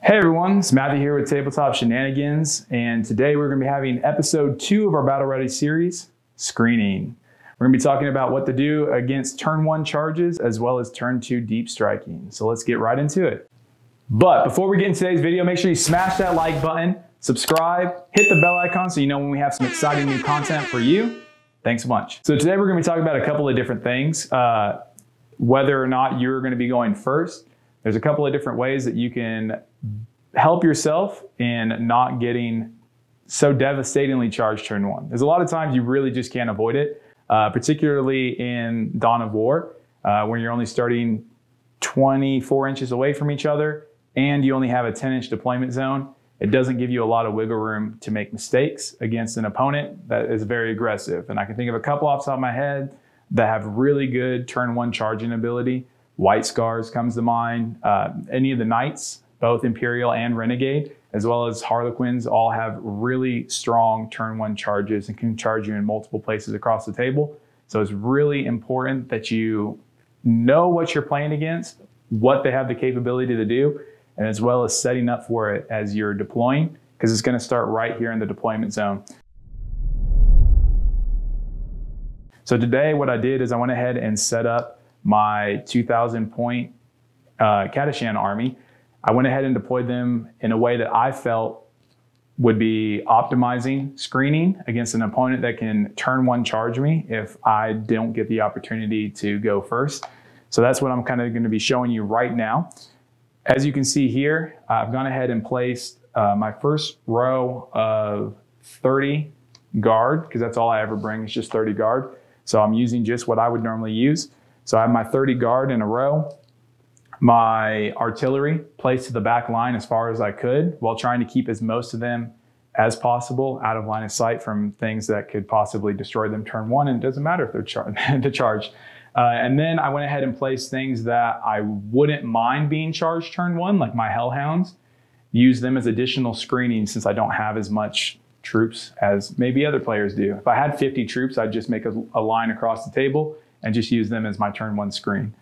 Hey everyone, it's Matthew here with Tabletop Shenanigans, and today we're going to be having episode 2 of our Battle Ready series, Screening. We're going to be talking about what to do against turn 1 charges as well as turn 2 deep striking. So let's get right into it. But before we get into today's video, make sure you smash that like button, subscribe, hit the bell icon so you know when we have some exciting new content for you. Thanks a bunch. So today we're going to be talking about a couple of different things. Whether or not you're going to be going first, there's a couple of different ways that you can help yourself in not getting so devastatingly charged turn 1. There's a lot of times you really just can't avoid it, particularly in Dawn of War, when you're only starting 24 inches away from each other and you only have a 10-inch deployment zone. It doesn't give you a lot of wiggle room to make mistakes against an opponent that is very aggressive. And I can think of a couple off the top of my head that have really good turn 1 charging ability. White Scars comes to mind. Any of the Knights, both Imperial and Renegade, as well as Harlequins, all have really strong turn 1 charges and can charge you in multiple places across the table. So it's really important that you know what you're playing against, what they have the capability to do, and as well as setting up for it as you're deploying, because it's going to start right here in the deployment zone. So today what I did is I went ahead and set up my 2,000 point Kadashan army. I went ahead and deployed them in a way that I felt would be optimizing screening against an opponent that can turn 1 charge me if I don't get the opportunity to go first. So that's what I'm kind of going to be showing you right now. As you can see here, I've gone ahead and placed my first row of 30 guard, because that's all I ever bring is just 30 guard. So I'm using just what I would normally use. So I have my 30 guard in a row, my artillery placed to the back line as far as I could, while trying to keep most of them as possible out of line of sight from things that could possibly destroy them turn 1, and it doesn't matter if they're the charge. And then I went ahead and placed things that I wouldn't mind being charged turn 1, like my Hellhounds, use them as additional screening since I don't have as much troops as maybe other players do. If I had 50 troops, I'd just make a line across the table and just use them as my turn 1 screen.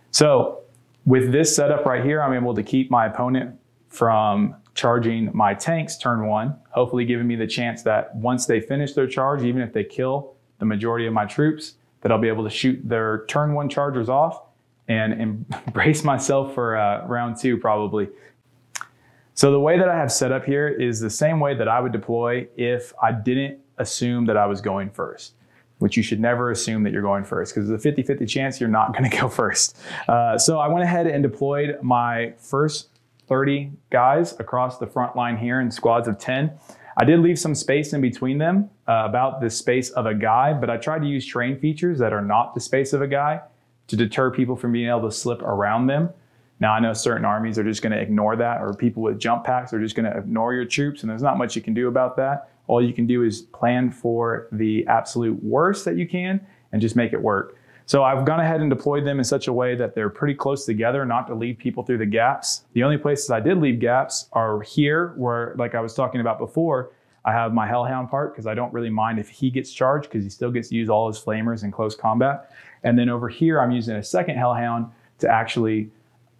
So with this setup right here, I'm able to keep my opponent from charging my tanks turn 1, hopefully giving me the chance that once they finish their charge, even if they kill the majority of my troops, that I'll be able to shoot their turn 1 chargers off and brace myself for round 2 probably. So the way that I have set up here is the same way that I would deploy if I didn't assume that I was going first, which you should never assume that you're going first, because there's a 50-50 chance you're not going to go first. So I went ahead and deployed my first 30 guys across the front line here in squads of 10. I did leave some space in between them, about the space of a guy, but I tried to use terrain features that are not the space of a guy to deter people from being able to slip around them. Now I know certain armies are just going to ignore that, or people with jump packs are just going to ignore your troops, and there's not much you can do about that. All you can do is plan for the absolute worst that you can and just make it work. So I've gone ahead and deployed them in such a way that they're pretty close together, not to leave people through the gaps. The only places I did leave gaps are here, where, like I was talking about before, I have my Hellhound part, because I don't really mind if he gets charged, because he still gets to use all his flamers in close combat. And then over here, I'm using a second Hellhound to actually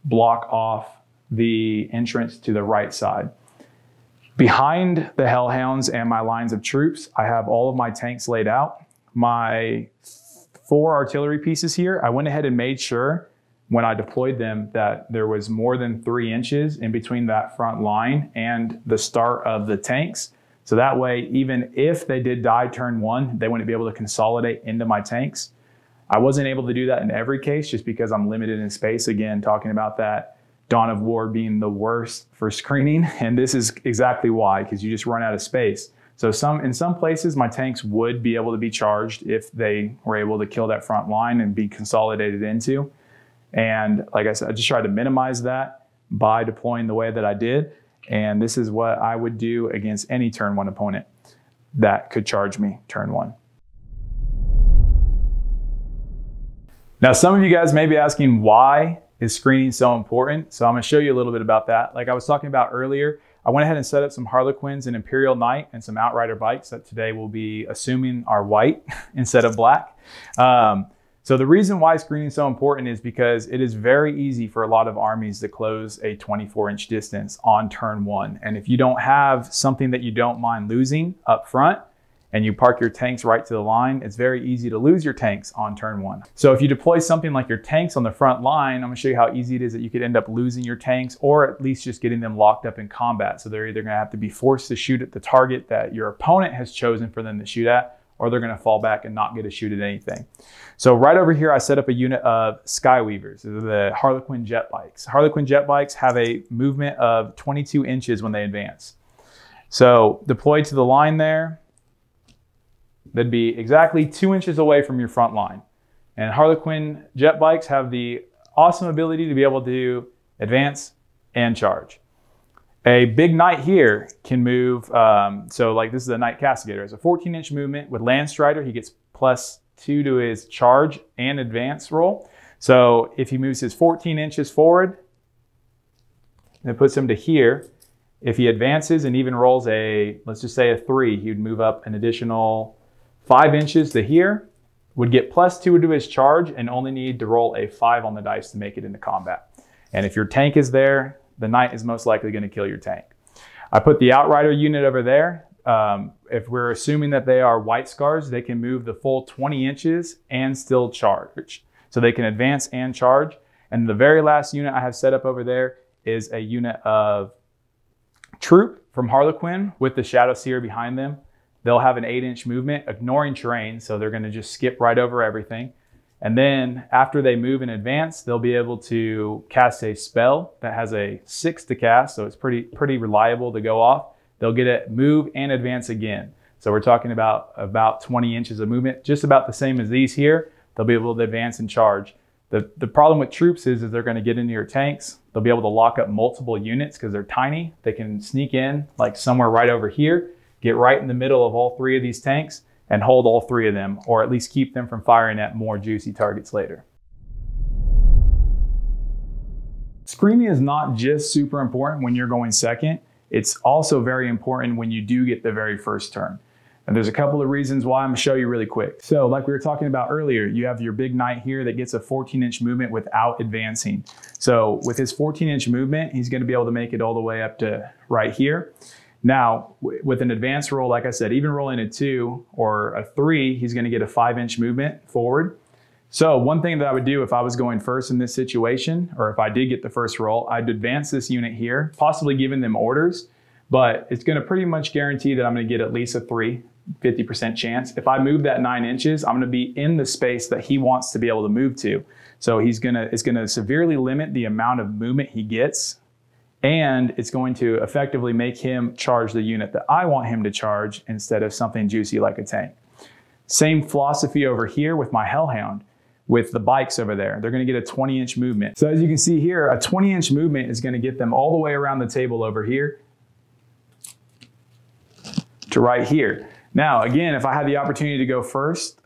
block off the entrance to the right side. Behind the Hellhounds and my lines of troops, I have all of my tanks laid out. My 4 artillery pieces here, I went ahead and made sure when I deployed them that there was more than 3 inches in between that front line and the start of the tanks. So that way, even if they did die turn 1, they wouldn't be able to consolidate into my tanks. I wasn't able to do that in every case just because I'm limited in space. Again, talking about that Dawn of War being the worst for screening. And this is exactly why, because you just run out of space. So in some places, my tanks would be able to be charged if they were able to kill that front line and be consolidated into. And like I said, I just tried to minimize that by deploying the way that I did. And this is what I would do against any turn 1 opponent that could charge me turn 1. Now, some of you guys may be asking, why is screening so important? So I'm going to show you a little bit about that. Like I was talking about earlier, I went ahead and set up some Harlequins and Imperial Knight and some Outrider bikes that today we'll be assuming are white instead of black. So So the reason why screening is so important is because it is very easy for a lot of armies to close a 24-inch distance on turn one. And if you don't have something that you don't mind losing up front, and you park your tanks right to the line, it's very easy to lose your tanks on turn one. So if you deploy something like your tanks on the front line, I'm gonna show you how easy it is that you could end up losing your tanks, or at least just getting them locked up in combat. So they're either gonna have to be forced to shoot at the target that your opponent has chosen for them to shoot at, or they're gonna fall back and not get to shoot at anything. So right over here, I set up a unit of Skyweavers, the Harlequin jet bikes. Harlequin jet bikes have a movement of 22 inches when they advance. So deployed to the line there, that'd be exactly 2 inches away from your front line. And Harlequin jet bikes have the awesome ability to be able to advance and charge. A big knight here can move, so like this is a knight castigator. It's a 14-inch movement. With Land Strider, he gets +2 to his charge and advance roll. So if he moves his 14 inches forward, that puts him to here. If he advances and even rolls a, let's just say a 3, he would move up an additional 5 inches to here, would get +2 to his charge and only need to roll a 5 on the dice to make it into combat. And if your tank is there, the knight is most likely going to kill your tank. I put the Outrider unit over there. If we're assuming that they are White Scars, they can move the full 20 inches and still charge. So they can advance and charge. And the very last unit I have set up over there is a unit of Troop from Harlequin with the Shadow Seer behind them. They'll have an 8-inch movement, ignoring terrain, so they're gonna just skip right over everything. And then after they move and advance, they'll be able to cast a spell that has a 6 to cast, so it's pretty reliable to go off. They'll get it move and advance again. So we're talking about 20 inches of movement, just about the same as these here. They'll be able to advance and charge. The problem with troops is they're gonna get into your tanks. They'll be able to lock up multiple units because they're tiny. They can sneak in like somewhere right over here, get right in the middle of all 3 of these tanks and hold all 3 of them, or at least keep them from firing at more juicy targets later. Screening is not just super important when you're going second, it's also very important when you do get the very first turn. And there's a couple of reasons why I'm gonna show you really quick. So like we were talking about earlier, you have your big knight here that gets a 14-inch movement without advancing. So with his 14-inch movement, he's gonna be able to make it all the way up to right here. Now, with an advance roll, like I said, even rolling a 2 or a 3, he's gonna get a 5-inch movement forward. So one thing that I would do if I was going first in this situation, or if I did get the first roll, I'd advance this unit here, possibly giving them orders, but it's gonna pretty much guarantee that I'm gonna get at least a 50% chance. If I move that 9 inches, I'm gonna be in the space that he wants to be able to move to. So it's gonna severely limit the amount of movement he gets, and it's going to effectively make him charge the unit that I want him to charge instead of something juicy like a tank. Same philosophy over here with my Hellhound, with the bikes over there. They're gonna get a 20-inch movement. So as you can see here, a 20-inch movement is gonna get them all the way around the table over here to right here. Now, again, if I had the opportunity to go first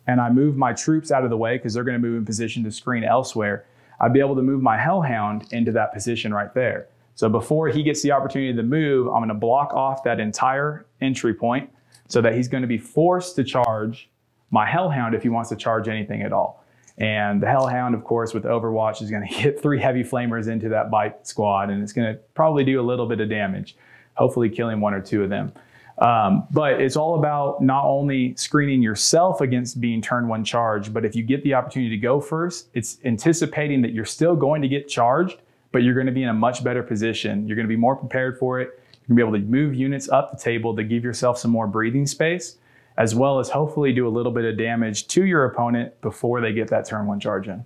and I move my troops out of the way because they're gonna move in position to screen elsewhere, I'd be able to move my Hellhound into that position right there. So before he gets the opportunity to move, I'm gonna block off that entire entry point so that he's gonna be forced to charge my Hellhound if he wants to charge anything at all. And the Hellhound, of course, with Overwatch is gonna get 3 heavy flamers into that bike squad, and it's gonna probably do a little bit of damage, hopefully killing 1 or 2 of them. But it's all about not only screening yourself against being turn 1 charged, but if you get the opportunity to go first, it's anticipating that you're still going to get charged, but you're going to be in a much better position. You're going to be more prepared for it. You're going to be able to move units up the table to give yourself some more breathing space, as well as hopefully do a little bit of damage to your opponent before they get that turn 1 charge in.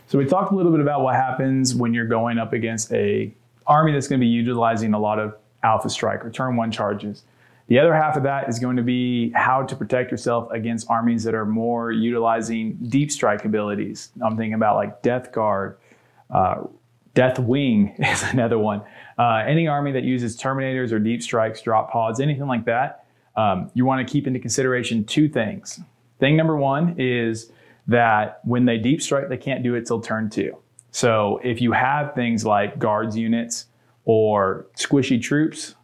So we talked a little bit about what happens when you're going up against a army that's going to be utilizing a lot of Alpha Strike or turn 1 charges. The other half of that is going to be how to protect yourself against armies that are more utilizing deep strike abilities. I'm thinking about like Death Guard, Death Wing is another one. Any army that uses Terminators or Deep Strikes, Drop Pods, anything like that, you want to keep into consideration 2 things. Thing number 1 is that when they deep strike, they can't do it till turn 2. So if you have things like guards units or squishy troops,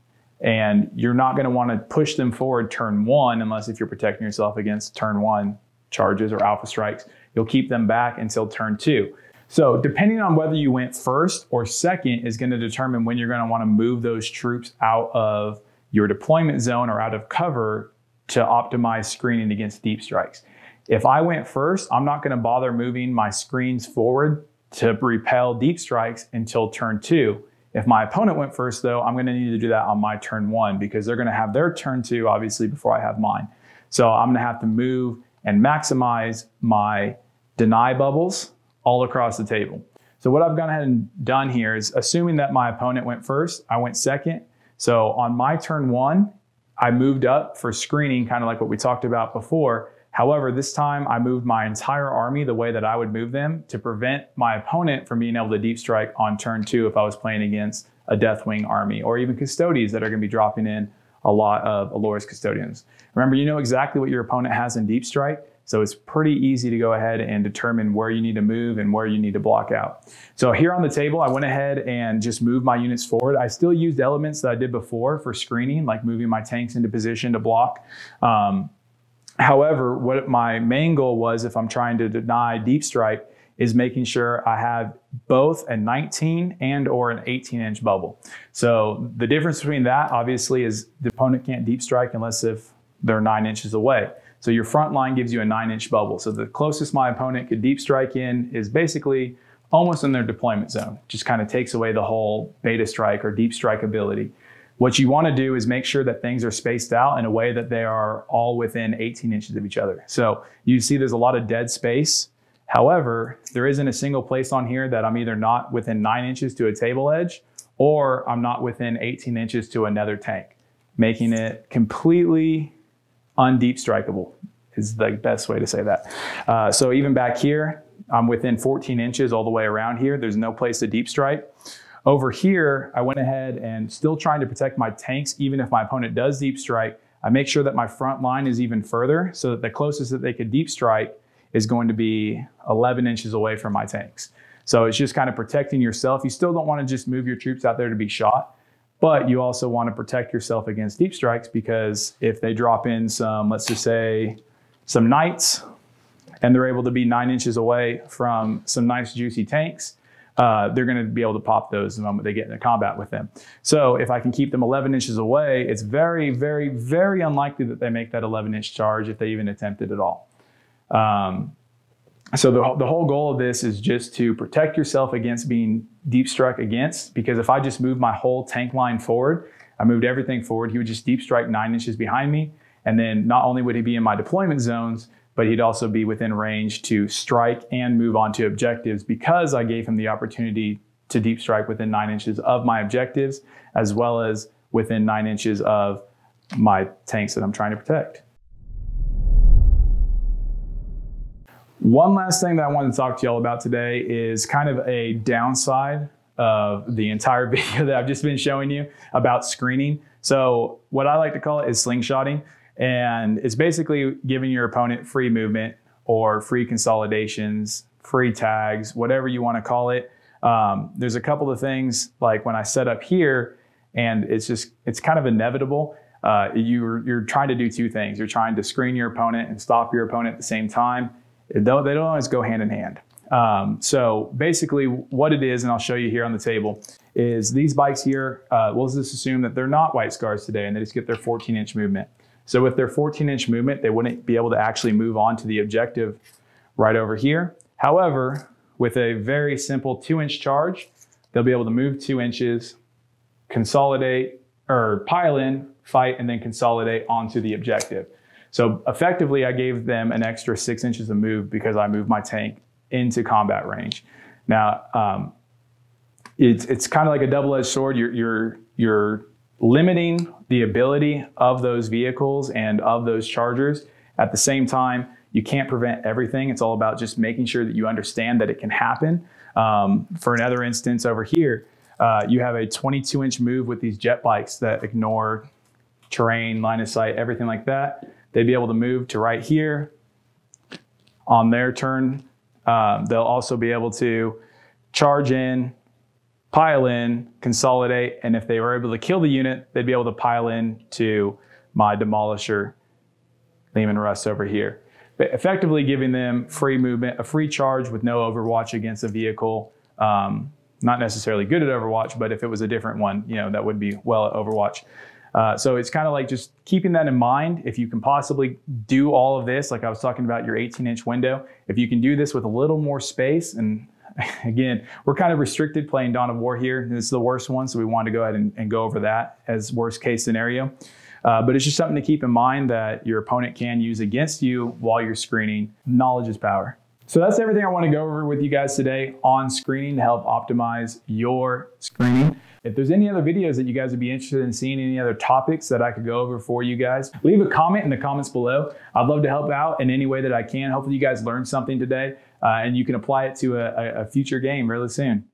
And you're not going to want to push them forward turn one unless if you're protecting yourself against turn one charges or alpha strikes. You'll keep them back until turn two. So depending on whether you went first or second is going to determine when you're going to want to move those troops out of your deployment zone or out of cover to optimize screening against deep strikes. If I went first, I'm not going to bother moving my screens forward to repel deep strikes until turn two. If my opponent went first though, I'm going to need to do that on my turn one because they're going to have their turn two obviously before I have mine. So I'm going to have to move and maximize my deny bubbles all across the table. So what I've gone ahead and done here is assuming that my opponent went first, I went second. So on my turn one, I moved up for screening, kind of like what we talked about before. However, this time I moved my entire army the way that I would move them to prevent my opponent from being able to deep strike on turn two if I was playing against a Deathwing army or even Custodians that are going to be dropping in a lot of Alora's Custodians. Remember, you know exactly what your opponent has in deep strike, so it's pretty easy to go ahead and determine where you need to move and where you need to block out. So here on the table, I went ahead and just moved my units forward. I still used elements that I did before for screening, like moving my tanks into position to block. However, what my main goal was if I'm trying to deny deep strike is making sure I have both a 19 and or an 18-inch bubble. So the difference between that obviously is the opponent can't deep strike unless if they're 9 inches away. So your front line gives you a 9-inch bubble. So the closest my opponent could deep strike in is basically almost in their deployment zone. Just kind of takes away the whole beta strike or deep strike ability. What you want to do is make sure that things are spaced out in a way that they are all within 18 inches of each other. So you see there's a lot of dead space. However, there isn't a single place on here that I'm either not within 9 inches to a table edge or I'm not within 18 inches to another tank, making it completely undeep strikeable is the best way to say that. So even back here, I'm within 14 inches all the way around here. There's no place to deep strike. Over here, I went ahead and still trying to protect my tanks, even if my opponent does deep strike, I make sure that my front line is even further so that the closest that they could deep strike is going to be 11 inches away from my tanks. So it's just kind of protecting yourself. You still don't want to just move your troops out there to be shot, but you also want to protect yourself against deep strikes because if they drop in some, let's just say, some knights and they're able to be 9 inches away from some nice juicy tanks, they're going to be able to pop those the moment they get into combat with them. So if I can keep them 11 inches away, it's very, very, very unlikely that they make that 11-inch charge if they even attempt it at all. So the whole goal of this is just to protect yourself against being deep struck against, because if I just move my whole tank line forward, I moved everything forward, he would just deep strike 9 inches behind me. And then not only would he be in my deployment zones, but he'd also be within range to strike and move on to objectives because I gave him the opportunity to deep strike within 9 inches of my objectives, as well as within 9 inches of my tanks that I'm trying to protect. One last thing that I wanted to talk to y'all about today is kind of a downside of the entire video that I've just been showing you about screening. So what I like to call it is slingshotting. And it's basically giving your opponent free movement or free consolidations, free tags, whatever you want to call it. There's a couple of things like when I set up here, and it's kind of inevitable. You're trying to do two things. You're trying to screen your opponent and stop your opponent at the same time. They don't always go hand in hand. So basically what it is, and I'll show you here on the table, is these bikes here, we'll just assume that they're not White Scars today and they just get their 14-inch movement. So with their 14-inch movement, they wouldn't be able to actually move on to the objective right over here. However, with a very simple 2-inch charge, they'll be able to move 2 inches, consolidate, or pile in, fight, and then consolidate onto the objective. So effectively, I gave them an extra 6 inches of move because I moved my tank into combat range. Now, it's kind of like a double-edged sword. You're limiting the ability of those vehicles and of those chargers. At the same time, you can't prevent everything. It's all about just making sure that you understand that it can happen. For another instance over here, you have a 22-inch move with these jet bikes that ignore terrain, line of sight, everything like that. They'd be able to move to right here on their turn. They'll also be able to charge in, pile in, consolidate, and if they were able to kill the unit, they'd be able to pile in to my Demolisher Leman Russ over here. But effectively giving them free movement, a free charge with no overwatch against a vehicle. Not necessarily good at Overwatch, but if it was a different one, you know, that would be well at Overwatch. So it's kind of like just keeping that in mind. If you can possibly do all of this, like I was talking about your 18-inch window, if you can do this with a little more space, and again, we're kind of restricted playing Dawn of War here. This is the worst one, so we wanted to go ahead and go over that as worst case scenario. But it's just something to keep in mind that your opponent can use against you while you're screening. Knowledge is power. So that's everything I want to go over with you guys today on screening to help optimize your screening. If there's any other videos that you guys would be interested in seeing, any other topics that I could go over for you guys, leave a comment in the comments below. I'd love to help out in any way that I can. Hopefully you guys learned something today and you can apply it to a future game really soon.